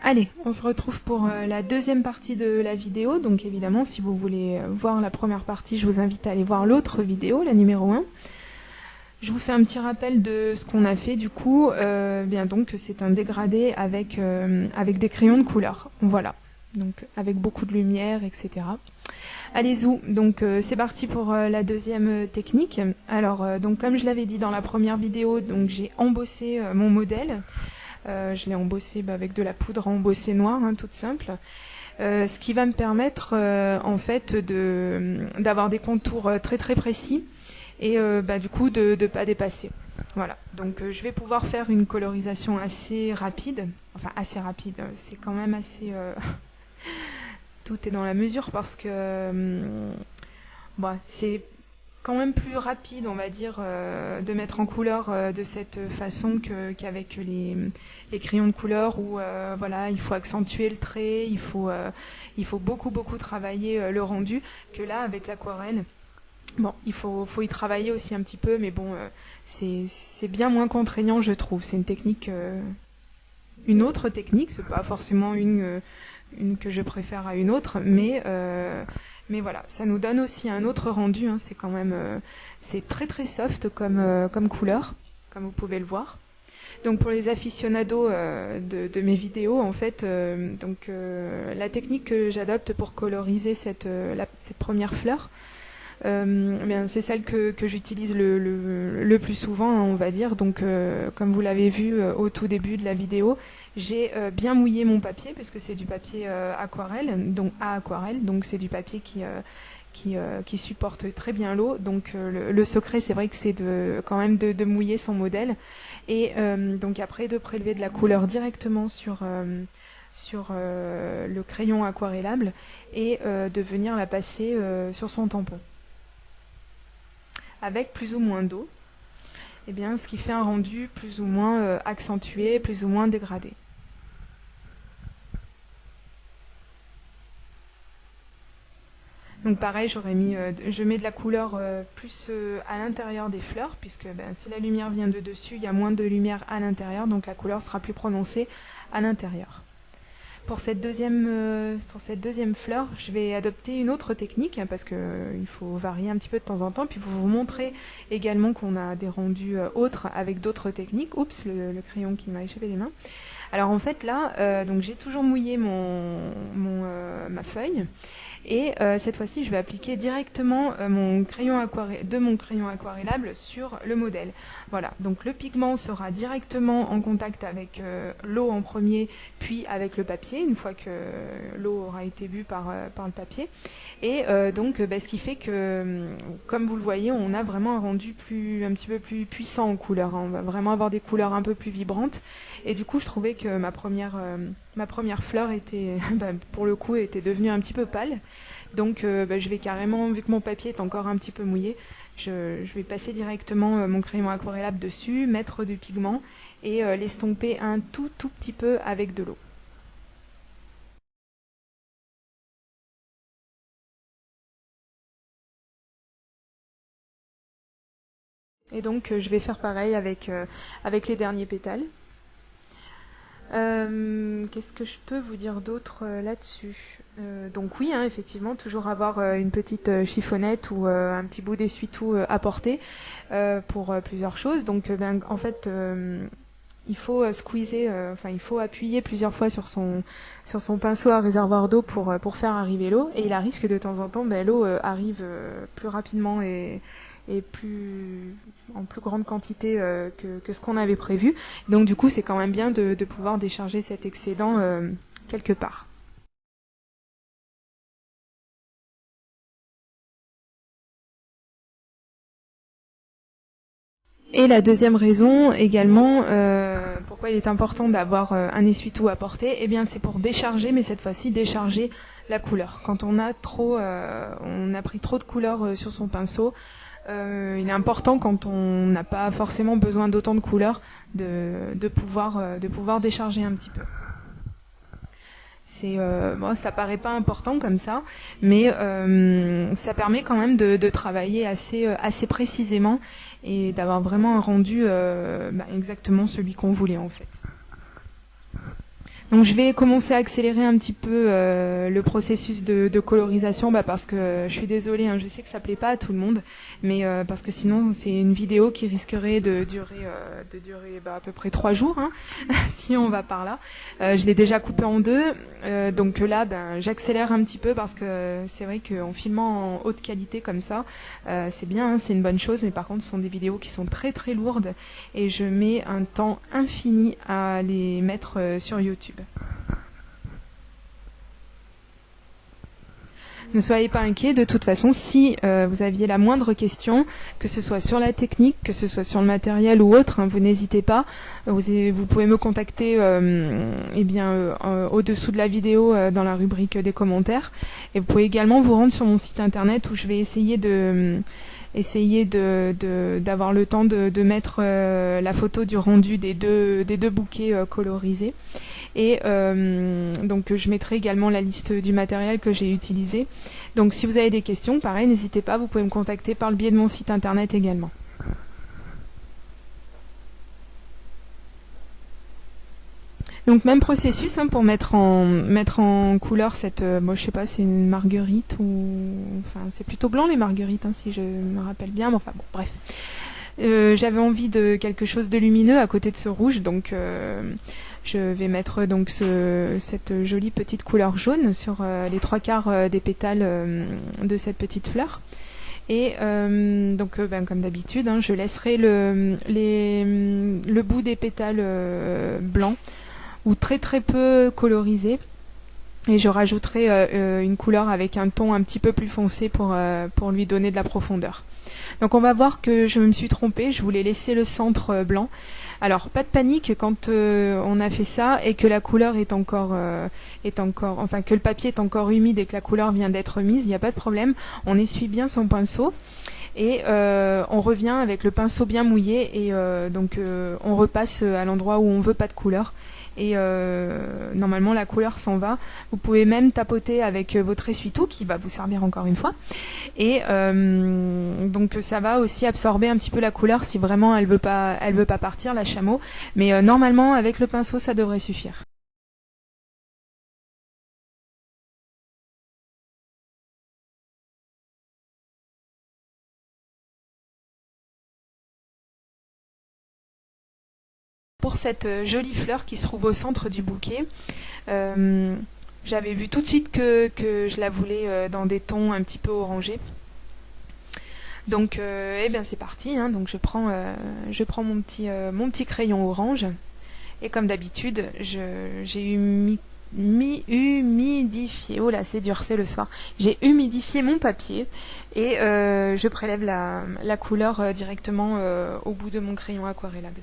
Allez, on se retrouve pour la deuxième partie de la vidéo. Donc évidemment, si vous voulez voir la première partie, je vous invite à aller voir l'autre vidéo, la numéro 1. Je vous fais un petit rappel de ce qu'on a fait du coup. Bien donc, c'est un dégradé avec des crayons de couleur. Voilà, donc avec beaucoup de lumière, etc. Allez-y, donc c'est parti pour la deuxième technique. Alors, donc comme je l'avais dit dans la première vidéo, donc j'ai embossé mon modèle. Je l'ai embossé avec de la poudre à embosser noire, toute simple. Ce qui va me permettre en fait d'avoir des contours très très précis et du coup de ne pas dépasser. Voilà, donc je vais pouvoir faire une colorisation assez rapide. Enfin assez rapide, c'est quand même assez... tout est dans la mesure parce que c'est quand même plus rapide, on va dire, de mettre en couleur de cette façon qu'avec les crayons de couleur où voilà, il faut accentuer le trait, il faut beaucoup beaucoup travailler le rendu, que là avec l'aquarelle. Bon, il faut y travailler aussi un petit peu, mais bon, c'est bien moins contraignant, je trouve. C'est une autre technique, c'est pas forcément une que je préfère à une autre, mais voilà, ça nous donne aussi un autre rendu. C'est quand même c'est très très soft comme couleur, comme vous pouvez le voir. Donc pour les aficionados de mes vidéos, en fait, la technique que j'adopte pour coloriser cette première fleur, c'est celle que j'utilise le plus souvent, on va dire. Donc, comme vous l'avez vu au tout début de la vidéo, j'ai bien mouillé mon papier parce que c'est du papier aquarelle, donc à aquarelle, donc c'est du papier qui supporte très bien l'eau. Donc, le secret, c'est vrai que c'est quand même de mouiller son modèle et donc après de prélever de la couleur directement sur le crayon aquarellable et de venir la passer sur son tampon avec plus ou moins d'eau, ce qui fait un rendu plus ou moins accentué, plus ou moins dégradé. Donc pareil, je mets de la couleur plus à l'intérieur des fleurs, puisque si la lumière vient de dessus, il y a moins de lumière à l'intérieur, donc la couleur sera plus prononcée à l'intérieur. Pour cette deuxième fleur, je vais adopter une autre technique parce qu'il faut varier un petit peu de temps en temps. Puis pour vous montrer également qu'on a des rendus autres avec d'autres techniques. Oups, le crayon qui m'a échappé des mains. Alors en fait là, donc j'ai toujours mouillé ma feuille. Et cette fois-ci, je vais appliquer directement mon crayon aquarellable sur le modèle. Voilà, donc le pigment sera directement en contact avec l'eau en premier, puis avec le papier, une fois que l'eau aura été bue par le papier. Et ce qui fait que, comme vous le voyez, on a vraiment un rendu un petit peu plus puissant en couleurs. On va vraiment avoir des couleurs un peu plus vibrantes. Et du coup, je trouvais que ma première fleur était, pour le coup, était devenue un petit peu pâle. Donc je vais carrément, vu que mon papier est encore un petit peu mouillé, je vais passer directement mon crayon aquarellable dessus, mettre du pigment et l'estomper un tout petit peu avec de l'eau. Et donc je vais faire pareil avec les derniers pétales. Qu'est-ce que je peux vous dire d'autre là-dessus? Donc oui, effectivement, toujours avoir une petite chiffonnette ou un petit bout d'essuie-tout à portée pour plusieurs choses. Donc en fait, il faut squeezer, il faut appuyer plusieurs fois sur son pinceau à réservoir d'eau pour faire arriver l'eau. Et il arrive que de temps en temps, l'eau arrive plus rapidement et en plus grande quantité que ce qu'on avait prévu. Donc du coup, c'est quand même bien de pouvoir décharger cet excédent quelque part. Et la deuxième raison également, pourquoi il est important d'avoir un essuie-tout à portée, c'est pour décharger, mais cette fois-ci décharger la couleur. Quand on a pris trop de couleur sur son pinceau, il est important, quand on n'a pas forcément besoin d'autant de couleur, de pouvoir décharger un petit peu. Ça paraît pas important comme ça, mais ça permet quand même de travailler assez précisément et d'avoir vraiment un rendu exactement celui qu'on voulait en fait. Donc je vais commencer à accélérer un petit peu le processus de colorisation parce que je suis désolée, hein, je sais que ça plaît pas à tout le monde, mais parce que sinon c'est une vidéo qui risquerait de durer à peu près 3 jours, hein, si on va par là. Je l'ai déjà coupé en deux, donc là j'accélère un petit peu parce que c'est vrai qu'en filmant en haute qualité comme ça, c'est bien, hein, c'est une bonne chose, mais par contre ce sont des vidéos qui sont très très lourdes et je mets un temps infini à les mettre sur YouTube. Ne soyez pas inquiets, de toute façon, si vous aviez la moindre question, que ce soit sur la technique, que ce soit sur le matériel ou autre, hein, vous n'hésitez pas. Vous pouvez me contacter au-dessous de la vidéo dans la rubrique des commentaires. Et vous pouvez également vous rendre sur mon site internet où je vais essayer d'avoir le temps de mettre la photo du rendu des deux bouquets colorisés. Et donc je mettrai également la liste du matériel que j'ai utilisé. Donc si vous avez des questions, pareil, n'hésitez pas, vous pouvez me contacter par le biais de mon site internet également. Donc même processus hein, pour mettre en couleur cette, je sais pas, c'est une marguerite ou, enfin c'est plutôt blanc les marguerites hein, si je me rappelle bien, mais enfin bon, bref. J'avais envie de quelque chose de lumineux à côté de ce rouge, donc je vais mettre donc cette jolie petite couleur jaune sur les 3/4 des pétales de cette petite fleur. Et donc comme d'habitude, hein, je laisserai le bout des pétales blancs ou très très peu colorisé. Et je rajouterai une couleur avec un ton un petit peu plus foncé pour lui donner de la profondeur. Donc on va voir que je me suis trompée, je voulais laisser le centre blanc. Alors pas de panique quand on a fait ça et que la couleur est encore, enfin que le papier est encore humide et que la couleur vient d'être mise, il n'y a pas de problème. On essuie bien son pinceau et on revient avec le pinceau bien mouillé et donc on repasse à l'endroit où on veut pas de couleur. Et normalement la couleur s'en va. Vous pouvez même tapoter avec votre essuie-tout qui va vous servir encore une fois. Et donc ça va aussi absorber un petit peu la couleur si vraiment elle veut pas partir, la chameau. Mais normalement avec le pinceau ça devrait suffire. Pour cette jolie fleur qui se trouve au centre du bouquet, j'avais vu tout de suite que je la voulais dans des tons un petit peu orangés. Donc c'est parti, hein. Donc je prends mon petit crayon orange et comme d'habitude j'ai humidifié, oh là c'est dur, c'est le soir, j'ai humidifié mon papier et je prélève la couleur directement au bout de mon crayon aquarellable.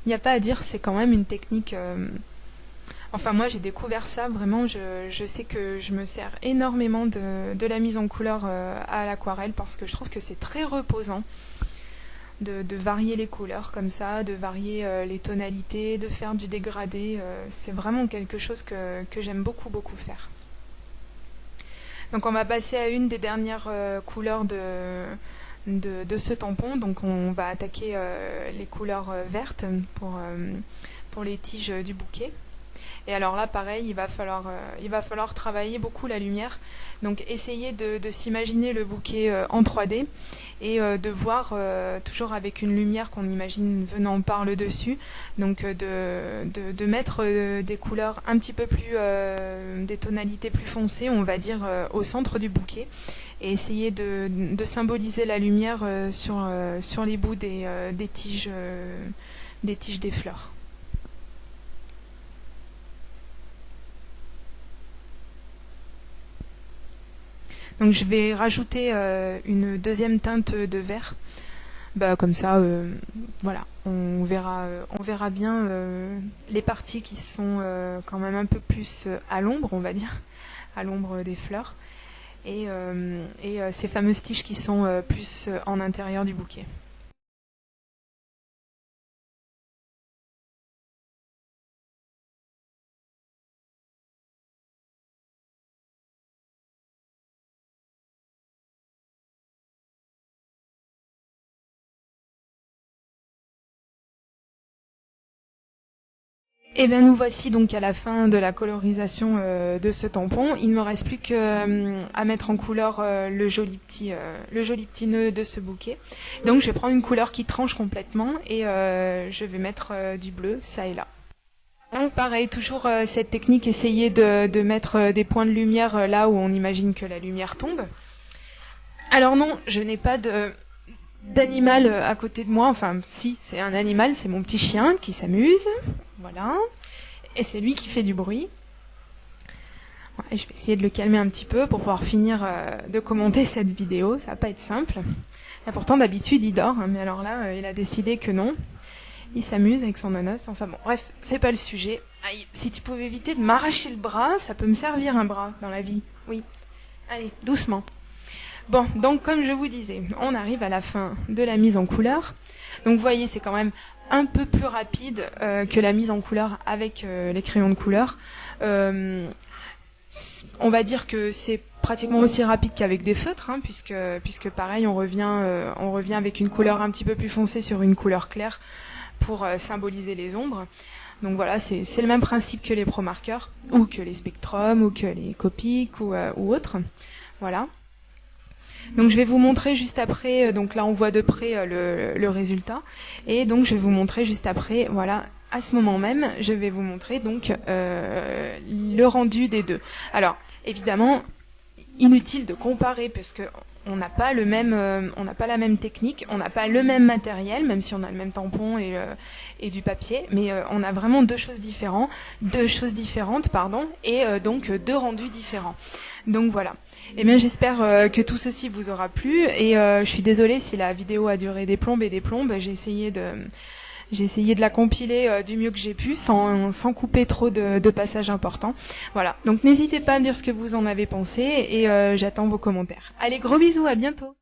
Il n'y a pas à dire, c'est quand même une technique. Enfin, moi, j'ai découvert ça vraiment. Je sais que je me sers énormément de la mise en couleur à l'aquarelle parce que je trouve que c'est très reposant de varier les couleurs comme ça, de varier les tonalités, de faire du dégradé. C'est vraiment quelque chose que j'aime beaucoup, beaucoup faire. Donc, on va passer à une des dernières couleurs de ce tampon. Donc on va attaquer les couleurs vertes pour les tiges du bouquet. Et alors là pareil, il va falloir travailler beaucoup la lumière. Donc essayez de s'imaginer le bouquet en 3D et de voir toujours avec une lumière qu'on imagine venant par le dessus. Donc de mettre des couleurs un petit peu plus, des tonalités plus foncées, on va dire, au centre du bouquet. Et essayer de symboliser la lumière sur les bouts des tiges des fleurs. Donc je vais rajouter une deuxième teinte de vert. Comme ça, voilà, on verra bien les parties qui sont quand même un peu plus à l'ombre, on va dire, à l'ombre des fleurs. et ces fameuses tiges qui sont plus en intérieur du bouquet. Et bien nous voici donc à la fin de la colorisation de ce tampon. Il ne me reste plus qu'à mettre en couleur le joli petit nœud de ce bouquet. Donc je vais prendre une couleur qui tranche complètement et je vais mettre du bleu ça et là. Donc pareil, toujours cette technique, essayer de mettre des points de lumière là où on imagine que la lumière tombe. Alors non, je n'ai pas d'animal à côté de moi, enfin si, c'est un animal, c'est mon petit chien qui s'amuse, voilà, et c'est lui qui fait du bruit. Ouais, je vais essayer de le calmer un petit peu pour pouvoir finir de commenter cette vidéo, ça va pas être simple. Et pourtant d'habitude il dort, hein, mais alors là il a décidé que non, il s'amuse avec son nonos, enfin bon, bref, c'est pas le sujet. Aïe, si tu pouvais éviter de m'arracher le bras, ça peut me servir un bras dans la vie, oui. Allez, doucement. Bon, donc comme je vous disais, on arrive à la fin de la mise en couleur. Donc vous voyez, c'est quand même un peu plus rapide que la mise en couleur avec les crayons de couleur. On va dire que c'est pratiquement aussi rapide qu'avec des feutres, hein, puisque pareil, on revient avec une couleur un petit peu plus foncée sur une couleur claire pour symboliser les ombres. Donc voilà, c'est le même principe que les Pro Markers, ou que les Spectrum, ou que les Copic, ou autres. Voilà. Donc je vais vous montrer juste après, donc là on voit de près le résultat, et donc je vais vous montrer juste après, voilà, à ce moment même, je vais vous montrer donc le rendu des deux. Alors évidemment, inutile de comparer parce que on n'a pas la même technique, on n'a pas le même matériel, même si on a le même tampon et du papier, mais on a vraiment deux choses différentes, et donc deux rendus différents. Donc voilà. Eh bien j'espère que tout ceci vous aura plu, et je suis désolée si la vidéo a duré des plombes et des plombes. J'ai essayé de la compiler du mieux que j'ai pu, sans couper trop de passages importants. Voilà, donc n'hésitez pas à me dire ce que vous en avez pensé, et j'attends vos commentaires. Allez, gros bisous, à bientôt!